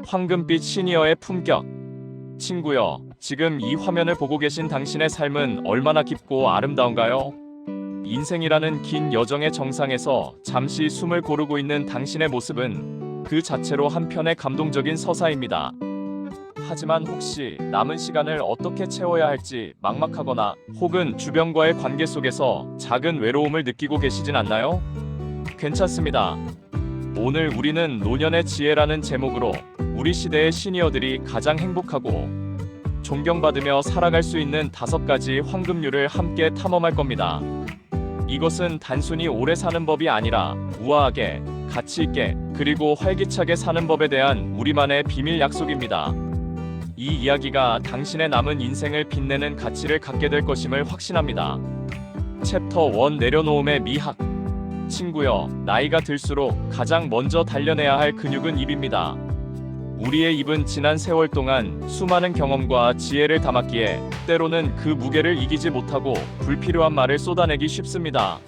황금빛 시니어의 품격. 친구여, 지금 이 화면을 보고 계신 당신의 삶은 얼마나 깊고 아름다운가요? 인생이라는 긴 여정의 정상에서 잠시 숨을 고르고 있는 당신의 모습은 그 자체로 한편의 감동적인 서사입니다. 하지만 혹시 남은 시간을 어떻게 채워야 할지 막막하거나 혹은 주변과의 관계 속에서 작은 외로움을 느끼고 계시진 않나요? 괜찮습니다. 오늘 우리는 노년의 지혜라는 제목으로 우리 시대의 시니어들이 가장 행복하고 존경받으며 살아갈 수 있는 5가지 황금률을 함께 탐험할 겁니다. 이것은 단순히 오래 사는 법이 아니라 우아하게, 가치 있게, 그리고 활기차게 사는 법에 대한 우리만의 비밀 약속입니다. 이 이야기가 당신의 남은 인생을 빛내는 가치를 갖게 될 것임을 확신합니다. 챕터 1 내려놓음의 미학. 친구여, 나이가 들수록 가장 먼저 단련해야 할 근육은 입입니다. 우리의 입은 지난 세월 동안 수많은 경험과 지혜를 담았기에 때로는 그 무게를 이기지 못하고 불필요한 말을 쏟아내기 쉽습니다.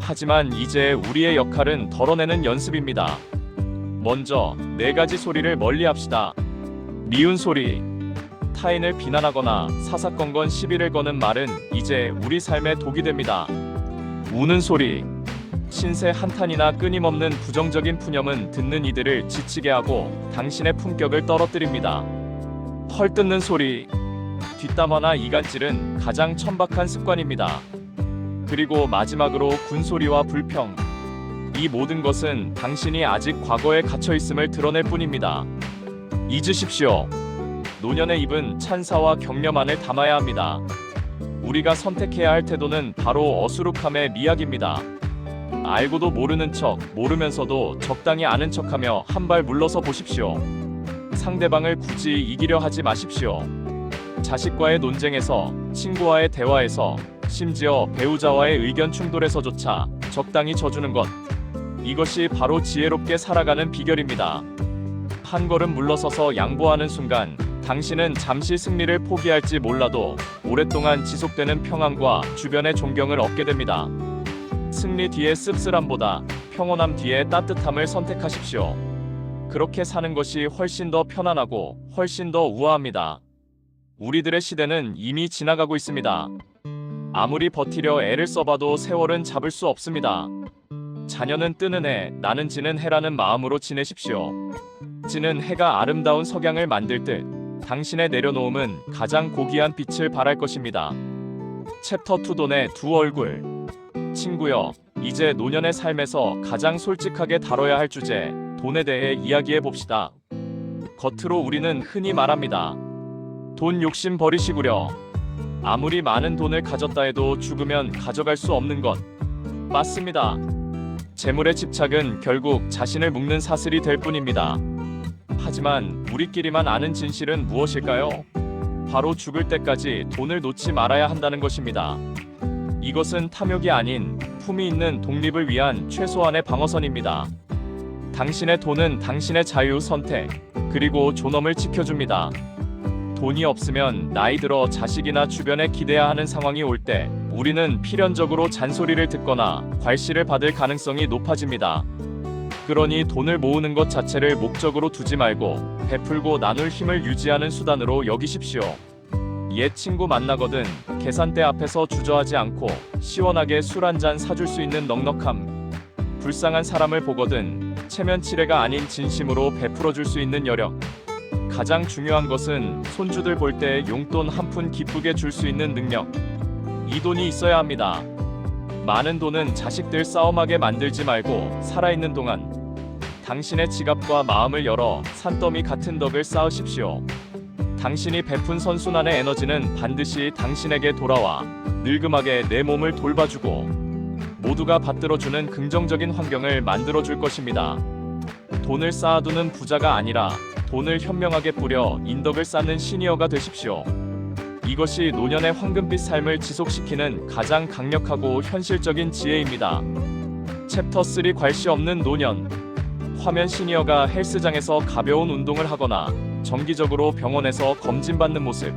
하지만 이제 우리의 역할은 덜어내는 연습입니다. 먼저 4가지 소리를 멀리합시다. 미운 소리. 타인을 비난하거나 사사건건 시비를 거는 말은 이제 우리 삶의 독이 됩니다. 우는 소리. 신세 한탄이나 끊임없는 부정적인 푸념은 듣는 이들을 지치게 하고 당신의 품격을 떨어뜨립니다. 헐뜯는 소리. 뒷담화나 이간질은 가장 천박한 습관입니다. 그리고 마지막으로 군소리와 불평. 이 모든 것은 당신이 아직 과거에 갇혀 있음을 드러낼 뿐입니다. 잊으십시오. 노년의 입은 찬사와 격려만을 담아야 합니다. 우리가 선택해야 할 태도는 바로 어수룩함의 미학입니다. 알고도 모르는 척, 모르면서도 적당히 아는 척하며 한 발 물러서 보십시오. 상대방을 굳이 이기려 하지 마십시오. 자식과의 논쟁에서, 친구와의 대화에서, 심지어 배우자와의 의견 충돌에서조차 적당히 져주는 것. 이것이 바로 지혜롭게 살아가는 비결입니다. 한 걸음 물러서서 양보하는 순간 당신은 잠시 승리를 포기할지 몰라도 오랫동안 지속되는 평안과 주변의 존경을 얻게 됩니다. 승리 뒤에 씁쓸함보다 평온함 뒤에 따뜻함을 선택하십시오. 그렇게 사는 것이 훨씬 더 편안하고 훨씬 더 우아합니다. 우리들의 시대는 이미 지나가고 있습니다. 아무리 버티려 애를 써봐도 세월은 잡을 수 없습니다. 자녀는 뜨는 해, 나는 지는 해라는 마음으로 지내십시오. 지는 해가 아름다운 석양을 만들 듯 당신의 내려놓음은 가장 고귀한 빛을 발할 것입니다. 챕터 2 돈의 두 얼굴. 친구여, 이제 노년의 삶에서 가장 솔직하게 다뤄야 할 주제, 돈에 대해 이야기해 봅시다. 겉으로 우리는 흔히 말합니다. 돈 욕심 버리시구려. 아무리 많은 돈을 가졌다 해도 죽으면 가져갈 수 없는 것. 맞습니다. 재물의 집착은 결국 자신을 묶는 사슬이 될 뿐입니다. 하지만 우리끼리만 아는 진실은 무엇일까요? 바로 죽을 때까지 돈을 놓지 말아야 한다는 것입니다. 이것은 탐욕이 아닌 품위 있는 독립을 위한 최소한의 방어선입니다. 당신의 돈은 당신의 자유, 선택, 그리고 존엄을 지켜줍니다. 돈이 없으면 나이 들어 자식이나 주변에 기대야 하는 상황이 올 때 우리는 필연적으로 잔소리를 듣거나 괄시를 받을 가능성이 높아집니다. 그러니 돈을 모으는 것 자체를 목적으로 두지 말고 베풀고 나눌 힘을 유지하는 수단으로 여기십시오. 옛 친구 만나거든 계산대 앞에서 주저하지 않고 시원하게 술 한잔 사줄 수 있는 넉넉함. 불쌍한 사람을 보거든 체면치레가 아닌 진심으로 베풀어줄 수 있는 여력. 가장 중요한 것은 손주들 볼 때 용돈 한 푼 기쁘게 줄 수 있는 능력. 이 돈이 있어야 합니다. 많은 돈은 자식들 싸움하게 만들지 말고 살아있는 동안 당신의 지갑과 마음을 열어 산더미 같은 덕을 쌓으십시오. 당신이 베푼 선순환의 에너지는 반드시 당신에게 돌아와 늙음하게 내 몸을 돌봐주고 모두가 받들어주는 긍정적인 환경을 만들어줄 것입니다. 돈을 쌓아두는 부자가 아니라 돈을 현명하게 뿌려 인덕을 쌓는 시니어가 되십시오. 이것이 노년의 황금빛 삶을 지속시키는 가장 강력하고 현실적인 지혜입니다. 챕터 3 괄시 없는 노년. 화면 시니어가 헬스장에서 가벼운 운동을 하거나 정기적으로 병원에서 검진받는 모습.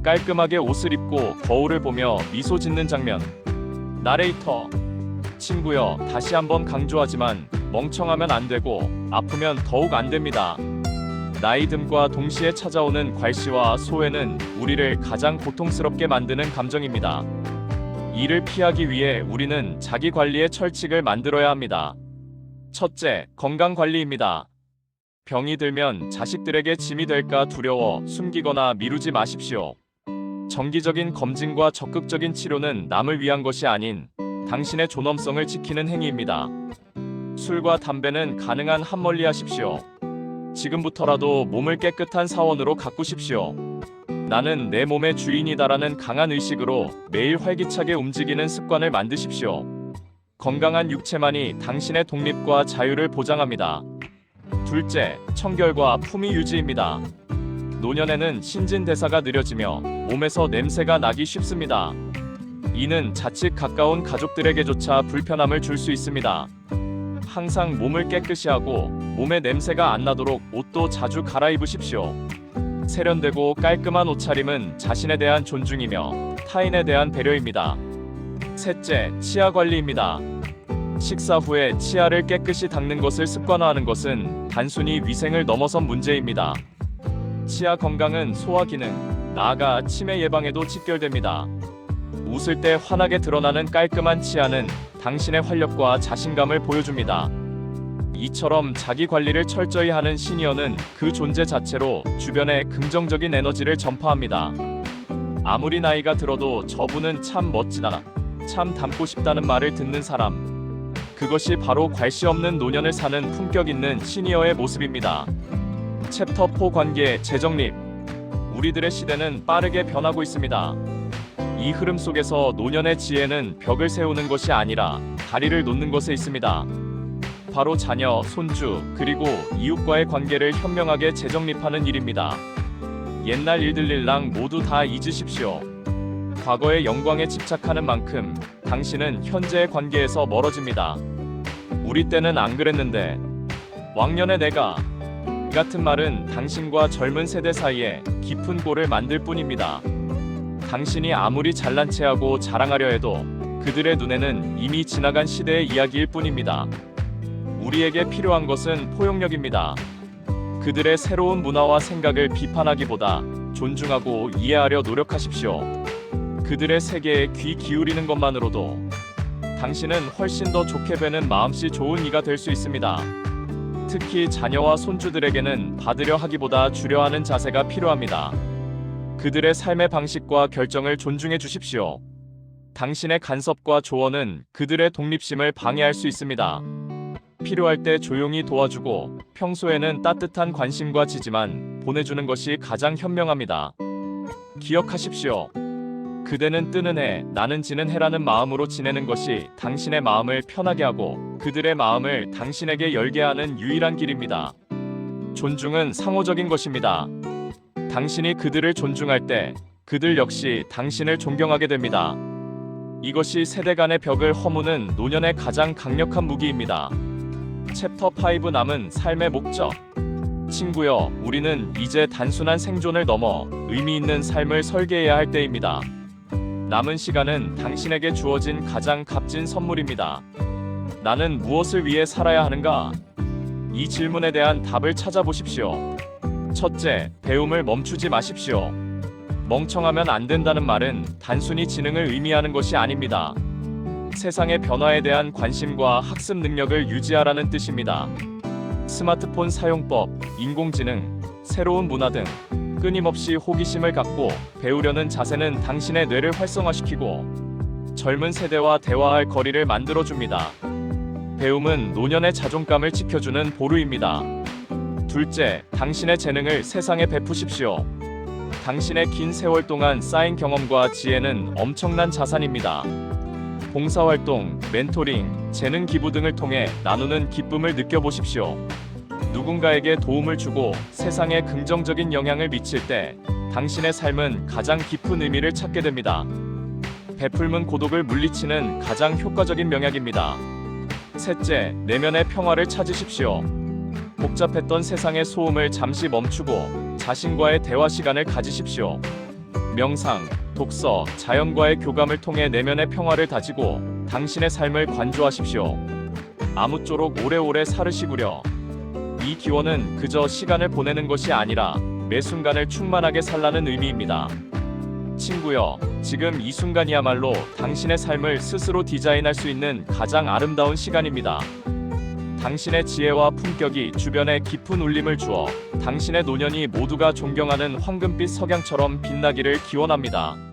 깔끔하게 옷을 입고 거울을 보며 미소 짓는 장면. 나레이터. 친구여, 다시 한번 강조하지만 멍청하면 안 되고 아프면 더욱 안 됩니다. 나이듦과 동시에 찾아오는 괄시와 소외는 우리를 가장 고통스럽게 만드는 감정입니다. 이를 피하기 위해 우리는 자기 관리의 철칙을 만들어야 합니다. 첫째, 건강 관리입니다. 병이 들면 자식들에게 짐이 될까 두려워 숨기거나 미루지 마십시오. 정기적인 검진과 적극적인 치료는 남을 위한 것이 아닌 당신의 존엄성을 지키는 행위입니다. 술과 담배는 가능한 한 멀리 하십시오. 지금부터라도 몸을 깨끗한 사원으로 가꾸십시오. 나는 내 몸의 주인이다라는 강한 의식으로 매일 활기차게 움직이는 습관을 만드십시오. 건강한 육체만이 당신의 독립과 자유를 보장합니다. 둘째, 청결과 품위 유지입니다. 노년에는 신진대사가 느려지며 몸에서 냄새가 나기 쉽습니다. 이는 자칫 가까운 가족들에게조차 불편함을 줄 수 있습니다. 항상 몸을 깨끗이 하고 몸에 냄새가 안 나도록 옷도 자주 갈아입으십시오. 세련되고 깔끔한 옷차림은 자신에 대한 존중이며 타인에 대한 배려입니다. 셋째, 치아 관리입니다. 식사 후에 치아를 깨끗이 닦는 것을 습관화하는 것은 단순히 위생을 넘어선 문제입니다. 치아 건강은 소화 기능, 나아가 치매 예방에도 직결됩니다. 웃을 때 환하게 드러나는 깔끔한 치아는 당신의 활력과 자신감을 보여줍니다. 이처럼 자기 관리를 철저히 하는 시니어는 그 존재 자체로 주변에 긍정적인 에너지를 전파합니다. 아무리 나이가 들어도 저분은 참 멋지다, 참 닮고 싶다는 말을 듣는 사람, 그것이 바로 괄시 없는 노년을 사는 품격 있는 시니어의 모습입니다. 챕터 4 관계 재정립. 우리들의 시대는 빠르게 변하고 있습니다. 이 흐름 속에서 노년의 지혜는 벽을 세우는 것이 아니라 다리를 놓는 것에 있습니다. 바로 자녀, 손주, 그리고 이웃과의 관계를 현명하게 재정립하는 일입니다. 옛날 일들랑 모두 다 잊으십시오. 과거의 영광에 집착하는 만큼 당신은 현재의 관계에서 멀어집니다. 우리 때는 안 그랬는데, 왕년의 내가, 같은 말은 당신과 젊은 세대 사이에 깊은 골을 만들 뿐입니다. 당신이 아무리 잘난 체하고 자랑하려 해도 그들의 눈에는 이미 지나간 시대의 이야기일 뿐입니다. 우리에게 필요한 것은 포용력입니다. 그들의 새로운 문화와 생각을 비판하기보다 존중하고 이해하려 노력하십시오. 그들의 세계에 귀 기울이는 것만으로도 당신은 훨씬 더 좋게 되는 마음씨 좋은 이가 될 수 있습니다. 특히 자녀와 손주들에게는 받으려 하기보다 주려 하는 자세가 필요합니다. 그들의 삶의 방식과 결정을 존중해 주십시오. 당신의 간섭과 조언은 그들의 독립심을 방해할 수 있습니다. 필요할 때 조용히 도와주고 평소에는 따뜻한 관심과 지지만 보내주는 것이 가장 현명합니다. 기억하십시오. 그대는 뜨는 해, 나는 지는 해라는 마음으로 지내는 것이 당신의 마음을 편하게 하고 그들의 마음을 당신에게 열게 하는 유일한 길입니다. 존중은 상호적인 것입니다. 당신이 그들을 존중할 때 그들 역시 당신을 존경하게 됩니다. 이것이 세대 간의 벽을 허무는 노년의 가장 강력한 무기입니다. 챕터 5 남은 삶의 목적. 친구여, 우리는 이제 단순한 생존을 넘어 의미 있는 삶을 설계해야 할 때입니다. 남은 시간은 당신에게 주어진 가장 값진 선물입니다. 나는 무엇을 위해 살아야 하는가? 이 질문에 대한 답을 찾아보십시오. 첫째, 배움을 멈추지 마십시오. 멍청하면 안 된다는 말은 단순히 지능을 의미하는 것이 아닙니다. 세상의 변화에 대한 관심과 학습 능력을 유지하라는 뜻입니다. 스마트폰 사용법, 인공지능, 새로운 문화 등 끊임없이 호기심을 갖고 배우려는 자세는 당신의 뇌를 활성화시키고 젊은 세대와 대화할 거리를 만들어줍니다. 배움은 노년의 자존감을 지켜주는 보루입니다. 둘째, 당신의 재능을 세상에 베푸십시오. 당신의 긴 세월 동안 쌓인 경험과 지혜는 엄청난 자산입니다. 봉사활동, 멘토링, 재능 기부 등을 통해 나누는 기쁨을 느껴보십시오. 누군가에게 도움을 주고 세상에 긍정적인 영향을 미칠 때 당신의 삶은 가장 깊은 의미를 찾게 됩니다. 베풀면 고독을 물리치는 가장 효과적인 명약입니다. 셋째, 내면의 평화를 찾으십시오. 복잡했던 세상의 소음을 잠시 멈추고 자신과의 대화 시간을 가지십시오. 명상, 독서, 자연과의 교감을 통해 내면의 평화를 다지고 당신의 삶을 관조하십시오. 아무쪼록 오래오래 살으시구려. 이 기원은 그저 시간을 보내는 것이 아니라 매 순간을 충만하게 살라는 의미입니다. 친구여, 지금 이 순간이야말로 당신의 삶을 스스로 디자인할 수 있는 가장 아름다운 시간입니다. 당신의 지혜와 품격이 주변에 깊은 울림을 주어 당신의 노년이 모두가 존경하는 황금빛 석양처럼 빛나기를 기원합니다.